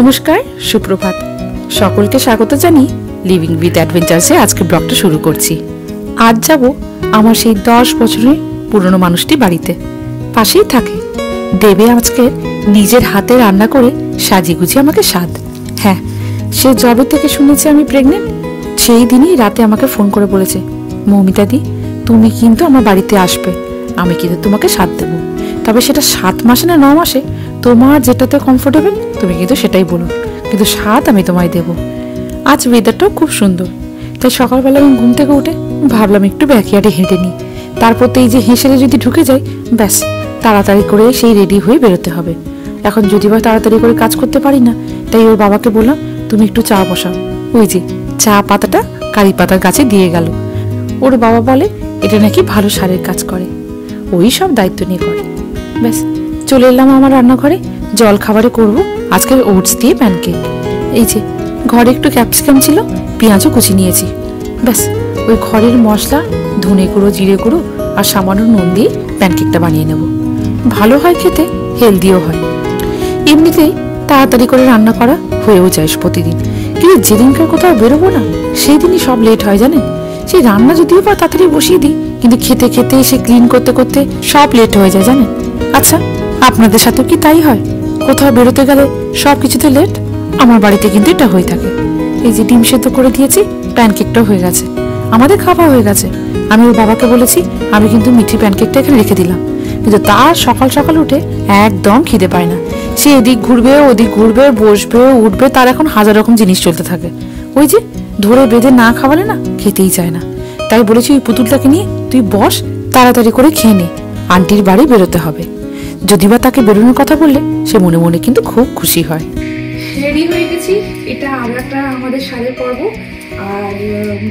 নমস্কার, সুপ্রভাত। সকলকে স্বাগত জানি লিভিং উইথ অ্যাডভেঞ্চার্সে। আজকে ব্লগটা শুরু করছি। আজ যাব আমার সেই 10 বছরের পুরনো মানুষটি বাড়িতে। পাশেই থাকে। দেবে আজকে নিজের হাতে রান্না করে সাজিয়ে গুছিয়ে আমাকে স্বাদ। হ্যাঁ, সে জবে থেকে শুনেছে আমি প্রেগনেন্ট, সেই দিনই রাতে আমাকে ফোন করে বলেছে, মৌমিতাদি তুমি কিন্তু আমার বাড়িতে আসবে, আমি কিন্তু তোমাকে স্বাদ দেবো। তবে সেটা 7 মাসে না 9 মাসে, তোমার যেটাতে কমফোর্টেবল তুমি কিন্তু সেটাই বলো, কিন্তু স্বাদ আমি তোমায় দেবো। আজ ওয়েদারটাও খুব সুন্দর, তাই সকালবেলা আমি ঘুম থেকে উঠে ভাবলাম একটু ব্যাকইয়ার্ডে হেঁটে নিই। তারপর তো এই যে হেসেলে যদি ঢুকে যাই, ব্যাস তাড়াতাড়ি করে সেই রেডি হয়ে বেরোতে হবে। এখন যদি বা তাড়াতাড়ি করে কাজ করতে পারি না, তাই ওর বাবাকে বললাম তুমি একটু চা বসাও। ওই যে চা পাতাটা কারি পাতার গাছে দিয়ে গেল। ওর বাবা বলে এটা নাকি ভালো সারের কাজ করে, ওই সব দায়িত্ব নিয়ে করে। ব্যাস চলে এলাম আমার রান্নাঘরে। জল খাবারে করব আজকে ওটস দিয়ে প্যানকেক। এই যে ঘরে একটু ক্যাপসিকাম ছিল, পেঁয়াজও কুচি নিয়েছি। ব্যাস ওই ঘরের মশলা, ধনে গুঁড়ো, জিরে গুঁড়ো আর সামান্য নুন দিয়ে প্যানকেকটা বানিয়ে নেব। ভালো হয় খেতে, হেলদিও হয়। এমনিতেই তাড়াতাড়ি করে রান্না করা হয়েও যায় প্রতিদিন, কিন্তু যেদিনকার কোথাও বেরোবো না সেই দিনই সব লেট হয় জানেন। সেই রান্না যদিও বা তাড়াতাড়ি বসিয়ে দিই, কিন্তু খেতে খেতে সে ক্লিন করতে করতে সব লেট হয়ে যায় জানেন। আচ্ছা, আপনাদের সাথেও কি তাই হয়? কোথাও বেরোতে গেলে সব কিছুতে লেট? আমার বাড়িতে কিন্তু এটা হয়ে থাকে। এই যে ডিম সেদ্ধ করে দিয়েছি, প্যানকেকটাও হয়ে গেছে, আমাদের খাওয়া হয়ে গেছে। আমি ওর বাবাকে বলেছি আমি কিন্তু মিঠি প্যানকেকটা এখানে রেখে দিলাম, কিন্তু তার সকাল সকাল উঠে একদম খিদে পায় না। সে এদিক ঘুরবে, ওদিক ঘুরবে, বসবে, উঠবে, তার এখন হাজার রকম জিনিস চলতে থাকে। ওই যে ধরে বেঁধে না খাওয়ালে না খেতেই চায় না। তাই বলেছি ওই পুতুলটাকে নিয়ে তুই বস, তাড়াতাড়ি করে খেয়ে নে, আন্টির বাড়ি বেরোতে হবে। যদি বা তাকে বেরোনোর কথা বললে সে মনে মনে কিন্তু খুব খুশি হয়। রেডি হয়ে গেছি, এটা আরো একটা আমাদের শাড়ির পর্ব। আর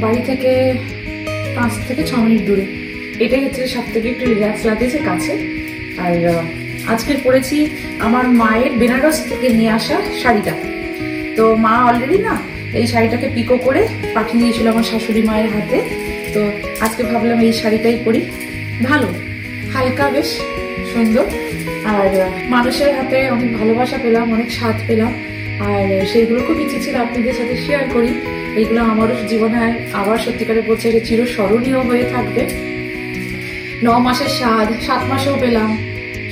বাড়ি থেকে 5 থেকে 6 মিনিট দূরে। এটাই হচ্ছে সব থেকে একটু রিল্যাক্স লাগেছে কাছে। আর আজকে পরেছি আমার মায়ের বেনারস থেকে নিয়ে আসা শাড়িটা। তো মা অলরেডি না এই শাড়িটাকে পিকো করে পাঠিয়ে দিয়েছিল আমার শাশুড়ি মায়ের হাতে। তো আজকে ভাবলাম এই শাড়িটাই পরি, ভালো হালকা, বেশ সুন্দর। আর মানুষের হাতে অনেক ভালোবাসা পেলাম, অনেক স্বাদ পেলাম, আর সেইগুলো খুব ইচ্ছে ছিল আপনাদের সাথে শেয়ার করি। এইগুলো আমারও জীবনে আবার সত্যিকারে বলছে যে চিরস্মরণীয় হয়ে থাকবে। 9 মাসের স্বাদ 7 মাসেও পেলাম।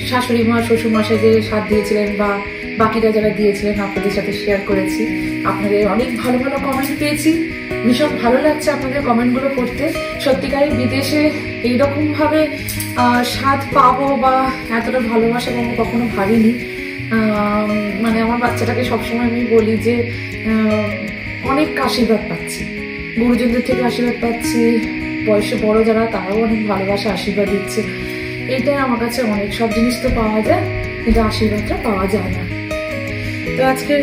শাশুড়ি মা, শ্বশুর মশাই যে স্বাদ দিয়েছিলেন বা বাকিরা যারা দিয়েছিলেন আপনাদের সাথে শেয়ার করেছি। আপনাদের অনেক ভালো ভালো কমেন্ট পেয়েছি, ভীষণ ভালো লাগছে আপনাদের কমেন্টগুলো পড়তে। সত্যিকারের বিদেশে এইরকম ভাবে স্বাদ পাবো বা এতটা ভালোবাসা পাবো কখনো ভাবিনি। মানে আমার বাচ্চাটাকে সবসময় আমি বলি যে অনেক আশীর্বাদ পাচ্ছি, গুরুজনদের থেকে আশীর্বাদ পাচ্ছি, বয়সে বড় যারা তারাও অনেক ভালোবাসা আশীর্বাদ দিচ্ছে। এটাই আমার কাছে অনেক। সব জিনিস তো পাওয়া যায়, কিন্তু আশীর্বাদটা পাওয়া যায় না। তো আজকে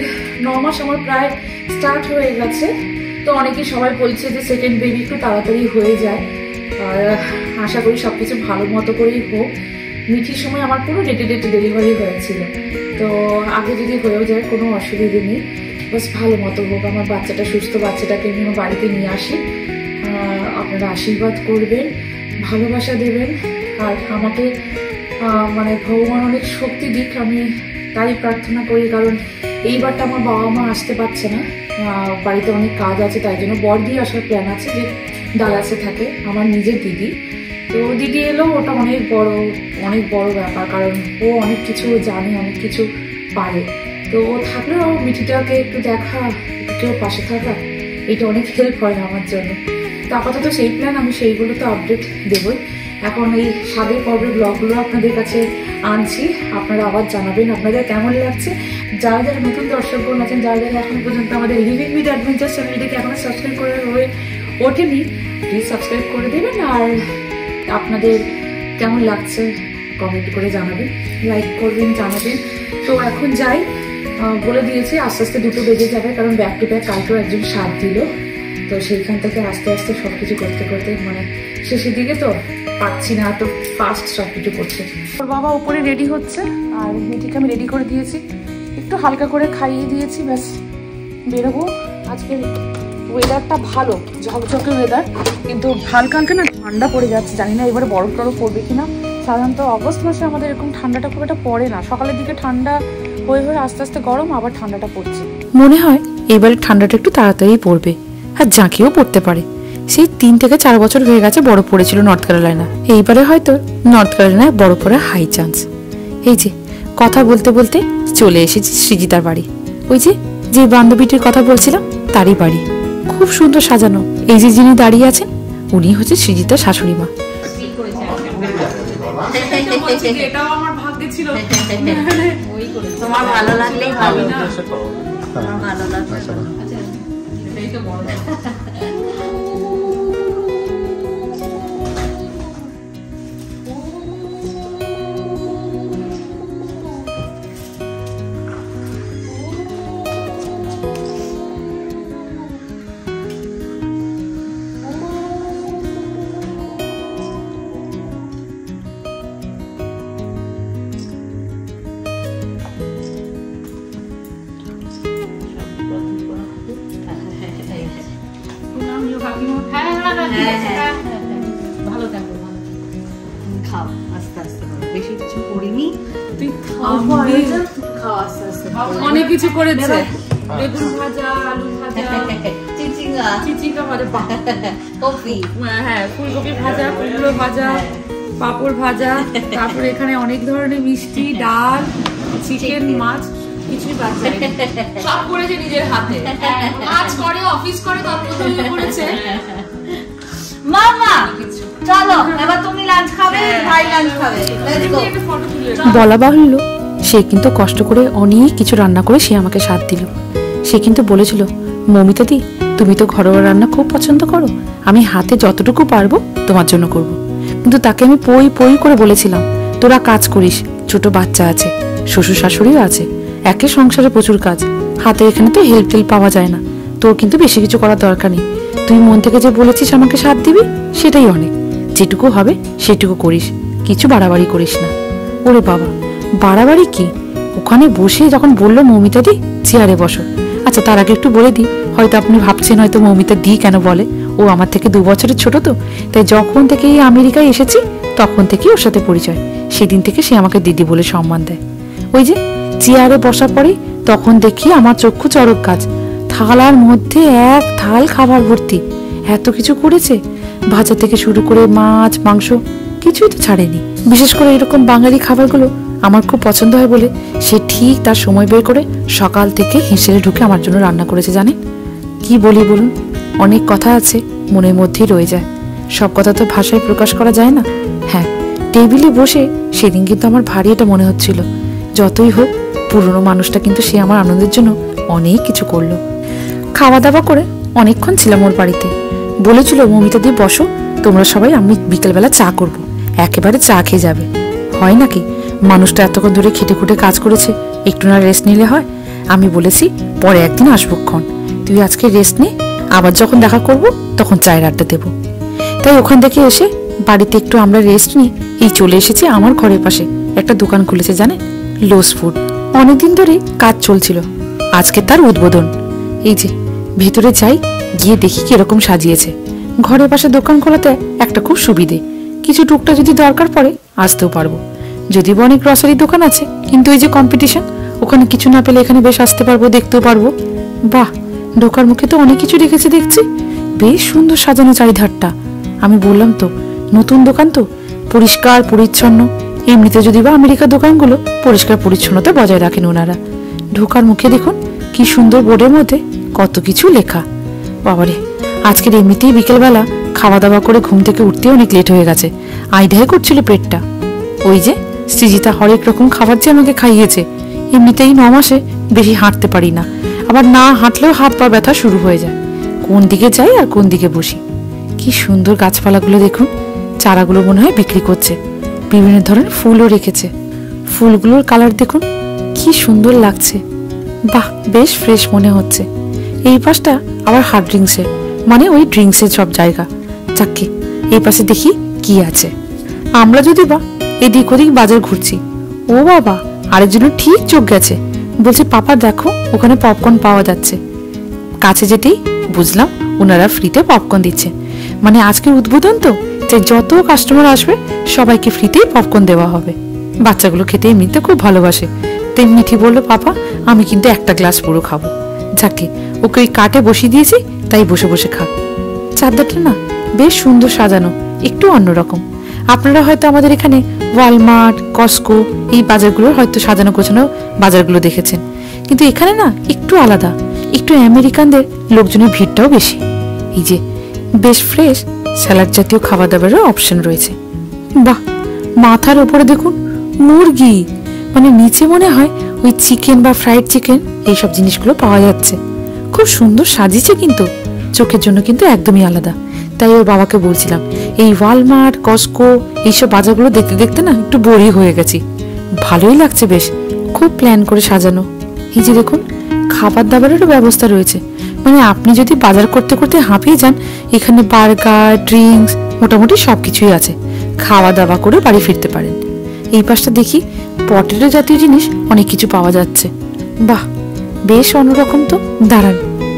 9 মাস আমার প্রায় স্টার্ট হয়ে গেছে। তো অনেকেই সবাই বলছে যে সেকেন্ড বেবি একটু তাড়াতাড়ি হয়ে যায়, আর আশা করি সবকিছু ভালো মতো করেই হোক। মিঠির সময় আমার পুরো ডেটে ডেলিভারি হয়েছিল, তো আগে যদি হয়েও যায় কোনো অসুবিধে নেই, বাস ভালো মতো হোক। আমার বাচ্চাটা সুস্থ, বাচ্চাটাকে আমি আমার বাড়িতে নিয়ে আসি। আপনারা আশীর্বাদ করবেন, ভালোবাসা দেবেন, আর আমাকে মানে ভগবান অনেক শক্তি দিক, আমি তাই প্রার্থনা করি। কারণ এইবারটা আমার বাবা মা আসতে পারছে না, বাড়িতে অনেক কাজ আছে, তাই জন্য বর দিয়ে আসার প্ল্যান আছে, যে ডালাসে থাকে আমার নিজের দিদি। তো দিদি এলো, ওটা অনেক বড় ব্যাপার, কারণ ও অনেক কিছু জানে, অনেক কিছু পারে। তো ও থাকলেও মিঠিটাকে একটু দেখা, কেউ পাশে থাকা, এটা অনেক হেল্প হয় আমার জন্য। তো আপাতত সেই প্ল্যান, আমি সেইগুলো তো আপডেট দেবই। এখন এই স্বাদের পর্বের ব্লগগুলো আপনাদের কাছে আনছি, আপনারা আবার জানাবেন আপনাদের কেমন লাগছে। যারা যারা নতুন দর্শকগণ আছেন, যারা যারা এখন পর্যন্ত আমাদের লিভিং উইথ অ্যাডভেঞ্চার চ্যানেলটিকে এখনো সাবস্ক্রাইব করে ওঠেনি, প্লিজ সাবস্ক্রাইব করে দেবেন। আর আপনাদের কেমন লাগছে কমেন্ট করে জানাবেন, লাইক করবেন, জানাবেন। তো এখন যাই, বলে দিয়েছি আস্তে আস্তে 2টো বেজে যাবে, কারণ ব্যাক টু ব্যাক কালকেও একজন স্বাদ দিল। তো সেইখান থেকে আস্তে আস্তে সবকিছু করতে করতে মানে শেষের দিকে তো পাচ্ছি না, তো ফাস্ট সবকিছু করছে। ওর বাবা উপরে রেডি হচ্ছে, আর মেয়েটিকে আমি রেডি করে দিয়েছি, একটু হালকা করে খাইয়ে দিয়েছি, ব্যাস বেরোবো। আজকে ওয়েদারটা ভালো, ঝকঝকে ওয়েদার, কিন্তু হালকা হালকা না ঠান্ডা পড়ে যাচ্ছে। জানি না এবারে বরফ টরফ পড়বে কিনা। সাধারণত অগস্ট মাসে আমাদের এরকম ঠান্ডাটা খুব একটা পড়ে না, সকালের দিকে ঠান্ডা হয়ে হয়ে আস্তে আস্তে গরম, আবার ঠান্ডাটা পড়ছে। মনে হয় এবারে ঠান্ডাটা একটু তাড়াতাড়ি পড়বে, আর জাঁকিয়েও পড়তে পারে। সেই 3 থেকে 4 বছর হয়ে গেছে বরফ পড়েছিল নর্থ ক্যারোলাইনা, এইবারে হয়তো নর্থ ক্যারোলাইনায় বরফ পড়ার হাই চান্স। এই যে কথা বলতে বলতে চলে এসেছি সৃজিতার বাড়ি। ওই যে যে বান্ধবীটির কথা বলছিলাম তারই বাড়ি, খুব সুন্দর সাজানো। এই যে যিনি দাঁড়িয়ে আছেন উনি হচ্ছে সৃজিতার শাশুড়ি মা। এটাও আমার ভাগ্যে ছিল। তোমার ভালো লাগলেই ভালো না, ভালো লাগবে। এটাই তো বড়। ভালো থাকো, খাও আস্তে আস্তে, বেশি কিছু করিনি। তুই খাও আস্তে আস্তে। অনেক কিছু করেছে, বেগুন ভাজা, আলু ভাজা, চিচিঙ্গা চিচিঙ্গা ভাজা, কফি, হ্যাঁ ফুলকপি ভাজা, কুমড়ো ভাজা, পাঁপড় ভাজা, তারপরে এখানে অনেক ধরনের মিষ্টি, ডাল, চিকেন, মাছ, কিছুই বাদ যায়নি। সব করেছে নিজের হাতে, মাছ করে, অফিস করে, তত্ত্ব করেছে। মামা চলো এবার তুমি লাঞ্চ খাবে, ভাই লাঞ্চ খাবে, লেটস গো। একটা ফটো তুলে বলা বাহুল্য সে কিন্তু কষ্ট করে অনেক কিছু রান্না করে সে আমাকে সাথ দিল। সে কিন্তু বলেছিল, মমিতা দি তুমি তো ঘরোয়া রান্না খুব পছন্দ করো, আমি হাতে যতটুকু পারবো তোমার জন্য করব। কিন্তু তাকে আমি পই পই করে বলেছিলাম, তোরা কাজ করিস, ছোট বাচ্চা আছে, শ্বশুর শাশুড়িও আছে, একে সংসারে প্রচুর কাজ, হাতে এখানে তো হেল্প টেল্প পাওয়া যায় না, তোর কিন্তু বেশি কিছু করার দরকার নেই। তুই মন থেকে যে বলেছিস আমাকে সাথ দিবি সেটাই অনেক, যেটুকু হবে সেটুকু করিস, কিছু বাড়াবাড়ি করিস না। ওরে বাবা, বাড়াবাড়ি কি? ওখানে বসে যখন বললো মৌমিতা দি চেয়ারে বসো, আচ্ছা তার আগে একটু বলে দিই, হয়তো আপনি ভাবছেন হয়তো মৌমিতা দি কেন বলে, ও আমার থেকে 2 বছরের ছোট, তো তাই যখন থেকে এই আমেরিকায় এসেছি তখন থেকেই ওর সাথে পরিচয়, সেদিন থেকে সে আমাকে দিদি বলে সম্মান দেয়। ওই যে চেয়ারে বসার পরে তখন দেখি আমার চক্ষু চড়ক গাছ, থালার মধ্যে এক থাল খাবার ভর্তি, এত কিছু করেছে, ভাজা থেকে শুরু করে মাছ মাংস কিছুই তো ছাড়েনি। বিশেষ করে এরকম বাঙালি খাবারগুলো আমার খুব পছন্দ হয় বলে সে ঠিক তার সময় বের করে সকাল থেকে হিঁসেলে ঢুকে আমার জন্য রান্না করেছে। জানেন কি বলি বলুন, অনেক কথা আছে মনের মধ্যেই রয়ে যায়, সব কথা তো ভাষায় প্রকাশ করা যায় না। হ্যাঁ, টেবিলে বসে সেদিন কিন্তু আমার ভারী এটা মনে হচ্ছিল, যতই হোক পুরনো মানুষটা কিন্তু সে আমার আনন্দের জন্য অনেক কিছু করলো। খাওয়া দাওয়া করে অনেকক্ষণ ছিলাম ওর বাড়িতে, বলেছিল মমিতা দি বসো তোমরা সবাই, আমি বিকেলবেলা চা করব, একেবারে চা খেয়ে যাবে। হয় নাকি, মানুষটা এতক্ষণ ধরে খেটে খুঁটে কাজ করেছে, একটু না রেস্ট নিলে হয়? আমি বলেছি পরে একদিন আসবক্ষণ, তুই আজকে রেস্ট নে, আবার যখন দেখা করব তখন চায়ের আড্ডা দেবো। তাই ওখান থেকে এসে বাড়িতে একটু আমরা রেস্ট নিয়ে এই চলে এসেছি আমার ঘরের পাশে একটা দোকান খুলেছে জানেন, লোস ফুড। অনেকদিন ধরে কাজ চলছিল, আজকে তার উদ্বোধন। এই যে ভেতরে যাই, গিয়ে দেখি কিরকম সাজিয়েছে। ঘরের পাশে দোকান খোলাতে একটা খুব সুবিধে, কিছু টুকটা যদি দরকার পড়ে আসতেও পারবো। যদিও অনেক গ্রসারি দোকান আছে, কিন্তু এই যে কম্পিটিশন, ওখানে কিছু না পেলে এখানে বেশ আসতে পারবো, দেখতেও পারবো। বাহ, ঢোকার মুখে তো অনেক কিছু রেখেছে দেখছি, বেশ সুন্দর সাজানো চারিধারটা। আমি বললাম তো নতুন দোকান তো, পরিষ্কার পরিচ্ছন্ন, এমনিতে যদি বা আমেরিকার দোকানগুলো পরিষ্কার পরিচ্ছন্নতা বজায় রাখেন ওনারা। ঢোকার মুখে দেখুন কি সুন্দর বোর্ডের মধ্যে কত কিছু লেখা। বাবারে, আজকের এমনিতেই বিকেলবেলা খাওয়া দাওয়া করে ঘুম থেকে উঠতে অনেক লেট হয়ে গেছে, আইডাই করছিল পেটটা। ওই যে সৃজিতা হরেক রকম খাবার যে আমাকে খাইয়েছে, এমনিতেই 9 মাসে বেশি হাঁটতে পারি না, আবার না হাঁটলেও হাত পা ব্যথা শুরু হয়ে যায়, কোন দিকে যাই আর কোন দিকে বসি। কি সুন্দর গাছপালাগুলো দেখুন, চারাগুলো মনে হয় বিক্রি করছে, বিভিন্ন ধরনের ফুলও রেখেছে, ফুলগুলোর কালার দেখুন কি সুন্দর লাগছে। বাহ, বেশ ফ্রেশ মনে হচ্ছে। এই পাশটা আবার হার্ড ড্রিঙ্কসের, মানে ওই ড্রিঙ্কসের সব জায়গা। যাকে এই পাশে দেখি কি আছে। আমরা যদি বা এদিক ওদিক বাজার ঘুরছি, ও বাবা আরেকজনের ঠিক চোখ গেছে, বলছে পাপা দেখো ওখানে পপকর্ন পাওয়া যাচ্ছে। কাছে যেতেই বুঝলাম ওনারা ফ্রিতে পপকর্ন দিচ্ছে, মানে আজকের উদ্বোধন তো, যে যত কাস্টমার আসবে সবাইকে ফ্রিতেই পপকর্ন দেওয়া হবে। বাচ্চাগুলো খেতে এমনিতে খুব ভালোবাসে, তাই মিঠি বলল, পাপা আমি কিন্তু একটা গ্লাস পুরো খাবো। যাকে ওকে ওই কাটে বসিয়ে দিয়েছি, তাই বসে বসে খাক। চাদরটা না বেশ সুন্দর সাজানো, একটু অন্যরকম। আপনারা হয়তো আমাদের এখানে ওয়ালমার্ট, কস্কো এই বাজারগুলোর হয়তো সাজানো গোছানো বাজারগুলো দেখেছেন, কিন্তু এখানে না একটু আলাদা, একটু আমেরিকানদের লোকজনের ভিড়টাও বেশি। এই যে বেশ ফ্রেশ স্যালাড জাতীয় খাবার দাবারেরও অপশন রয়েছে। বাহ, মাথার উপরে দেখুন মুরগি, মানে নিচে মনে হয় ওই চিকেন বা ফ্রাইড চিকেন এইসব জিনিসগুলো পাওয়া যাচ্ছে। খুব সুন্দর সাজিয়েছে, কিন্তু চোখের জন্য কিন্তু একদমই আলাদা। তাই ওর বাবাকে বলছিলাম, এই ওয়ালমার্ট, কস্কো এইসব বাজারগুলো দেখতে দেখতে না একটু বোরই হয়ে গেছি। ভালোই লাগছে বেশ, খুব প্ল্যান করে সাজানো। এই যে দেখুন খাবার দাবারেরও ব্যবস্থা রয়েছে, মানে আপনি যদি বাজার করতে করতে হাঁপিয়ে যান, এখানে বার্গার, ড্রিঙ্কস মোটামুটি সবকিছুই আছে। খাওয়া দাওয়া করে বাড়ি ফিরতে পারেন। এই পাশটা দেখি পটেটো জাতীয় জিনিস অনেক কিছু পাওয়া যাচ্ছে। বাহ, বেশ অন্যরকম তো। দাঁড়ান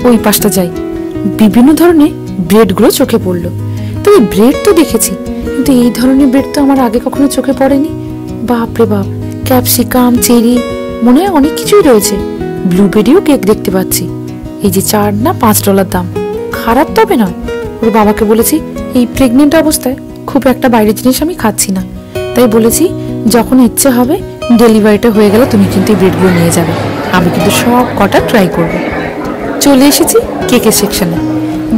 ওই পাশটা যাই। বিভিন্ন ধরনের ব্রেডগুলো চোখে পড়লো। তবে ব্রেড তো দেখেছি, কিন্তু এই ধরনের ব্রেড তো আমার আগে কখনো চোখে পড়েনি। বাপরে বাপ, ক্যাপসিকাম, চেরি, মনে হয় অনেক কিছুই রয়েছে। ব্লুবেরিও কেক দেখতে পাচ্ছি। এই যে $4 না $5 দাম, খারাপ তবে নয়। ওর বাবাকে বলেছি এই প্রেগনেন্ট অবস্থায় খুব একটা বাইরের জিনিস আমি খাচ্ছি না, তাই বলেছি যখন ইচ্ছে হবে ডেলিভারিটা হয়ে গেলে তুমি কিন্তু এই ব্রেডগুলো নিয়ে যাবে, আমি কিন্তু সব কটা ট্রাই করব। চলে এসেছি কেকের সেকশনে।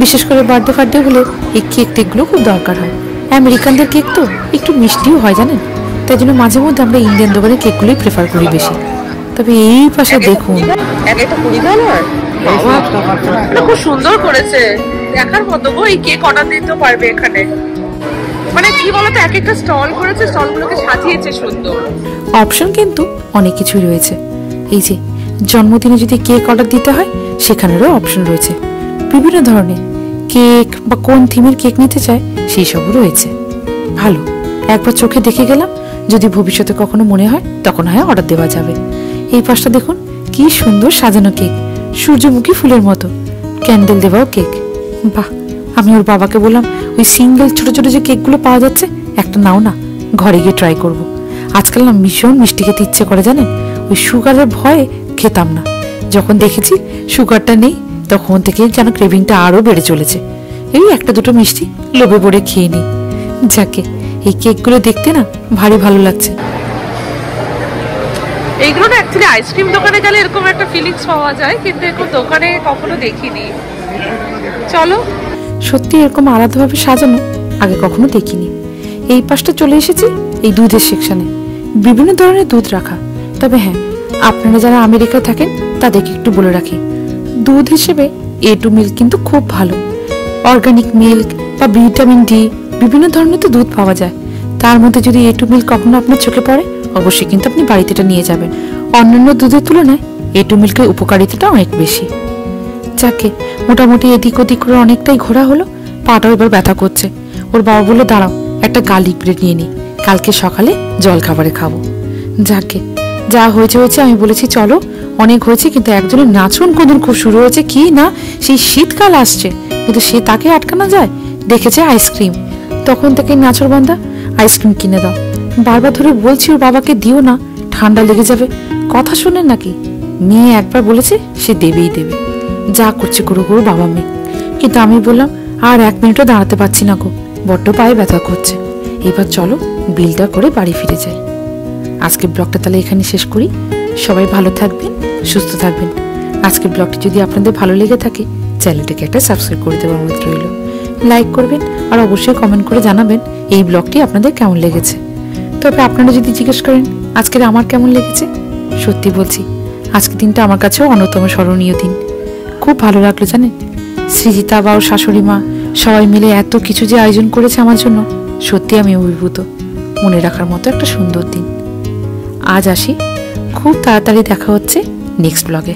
বিশেষ করে বার্থডে ফার্থডে হলে এই কেক টেকগুলো খুব দরকার হয়। আমেরিকানদের কেক তো একটু মিষ্টিও হয় জানেন, তাই জন্য মাঝে মধ্যে আমরা ইন্ডিয়ান দোকানের কেকগুলোই প্রেফার করি বেশি। তবে এই পাশে দেখুন, খুব সুন্দর করেছে, দেখার মতো গো। এই কেক অর্ডার দিতেও পারবে এখানে, মানে কি বলতো এক একটা স্টল করেছে, স্টলগুলোকে সাজিয়েছে সুন্দর। অপশন কিন্তু অনেক কিছুই রয়েছে। এই যে জন্মদিনে যদি কেক অর্ডার দিতে হয় সেখানেরও অপশন রয়েছে। বিভিন্ন ধরনের কেক বা কোন থিমের কেক নিতে চায় সেই সবও রয়েছে। ভালো, একবার চোখে দেখে গেলাম, যদি ভবিষ্যতে কখনো মনে হয় তখন হয় অর্ডার দেওয়া যাবে। এই পাশটা দেখুন কি সুন্দর সাজানো কেক, সূর্যমুখী ফুলের মতো, ক্যান্ডেল দেওয়াও কেক। বাহ, আমি ওর বাবাকে বললাম ওই সিঙ্গেল ছোট ছোট যে কেকগুলো পাওয়া যাচ্ছে একটা নাও না, ঘরে গিয়ে ট্রাই করব। আজকাল না ভীষণ মিষ্টি খেতে ইচ্ছে করে জানেন, ওই সুগারের ভয়ে খেতাম না, যখন দেখেছি সুগারটা নেই তখন থেকে যেন ক্রেভিংটা আরো বেড়ে চলেছে। এই একটা দুটো মিষ্টি লোভে পড়ে খেয়ে নিই। যাকে এই কেকগুলো দেখতে না ভারী ভালো লাগছে। এইগুলো না অ্যাকচুয়ালি আইসক্রিম দোকানে গেলে এরকম একটা ফিলিংস পাওয়া যায়, কিন্তু এরকম দোকানে কখনো দেখিনি। চলো, সত্যি এরকম আলাদাভাবে সাজানো আগে কখনো দেখিনি। এই পাশটা চলে এসেছি এই দুধের সেকশনে। বিভিন্ন ধরনের দুধ রাখা। তবে হ্যাঁ, আপনারা যারা আমেরিকায় থাকেন তাদেরকে একটু বলে রাখি, দুধ হিসেবে A2 মিল্ক কিন্তু খুব ভালো। অর্গানিক মিল্ক বা ভিটামিন ডি বিভিন্ন ধরনের তো দুধ পাওয়া যায়। তার মধ্যে যদি A2 মিল্ক কখনো আপনার চোখে পড়ে অবশ্যই কিন্তু আপনি বাড়িতে এটা নিয়ে যাবেন। অন্যান্য দুধের তুলনায় A2 মিল্কের উপকারিতাটা অনেক বেশি। যাকে মোটামুটি এদিক ওদিক করে অনেকটাই ঘোরা হলো, পাটাও এবার ব্যথা করছে। ওর বাবা বললো দাঁড়াও একটা গার্লিক ব্রেড নিয়ে নিই, কালকে সকালে জল খাবারে খাবো। যাকে যা হয়েছে হয়েছে, আমি বলেছি চলো অনেক হয়েছে, কিন্তু একজনের নাচন কোনদিন খুব শুরু হয়েছে কি না, সেই শীতকাল আসছে কিন্তু সে তাকে আটকানো যায়। দেখেছে আইসক্রিম, তখন থেকে নাচর বান্ধা, আইসক্রিম কিনে দাও। বারবার ধরে বলছি ওর বাবাকে দিও না, ঠান্ডা লেগে যাবে, কথা শোনেন নাকি। মেয়ে একবার বলেছে সে দেবেই দেবে, যা করছে করো করো বাবা মেয়ে। কিন্তু আমি বললাম আর 1 মিনিটও দাঁড়াতে পারছি না গো, বড্ড পায়ে ব্যথা করছে। এবার চলো বিলটা করে বাড়ি ফিরে যাই। আজকের ব্লগটা তাহলে এখানে শেষ করি। সবাই ভালো থাকবেন, সুস্থ থাকবেন। আজকের ব্লগটি যদি আপনাদের ভালো লেগে থাকে চ্যানেলটাকে একটা সাবস্ক্রাইব করে দেওয়ার অনুরোধ রইল। লাইক করবেন আর অবশ্যই কমেন্ট করে জানাবেন এই ব্লগটি আপনাদের কেমন লেগেছে। তবে আপনারা যদি জিজ্ঞেস করেন আজকের আমার কেমন লেগেছে, সত্যি বলছি আজকের দিনটা আমার কাছেও অন্যতম স্মরণীয় দিন। খুব ভালো লাগলো জানেন, সৃজিতা বা ওর শাশুড়ি মা সবাই মিলে এত কিছু যে আয়োজন করেছে আমার জন্য, সত্যি আমি অভিভূত। মনে রাখার মতো একটা সুন্দর দিন। আজ আসি, খুব তাড়াতাড়ি দেখা হচ্ছে নেক্সট ব্লগে।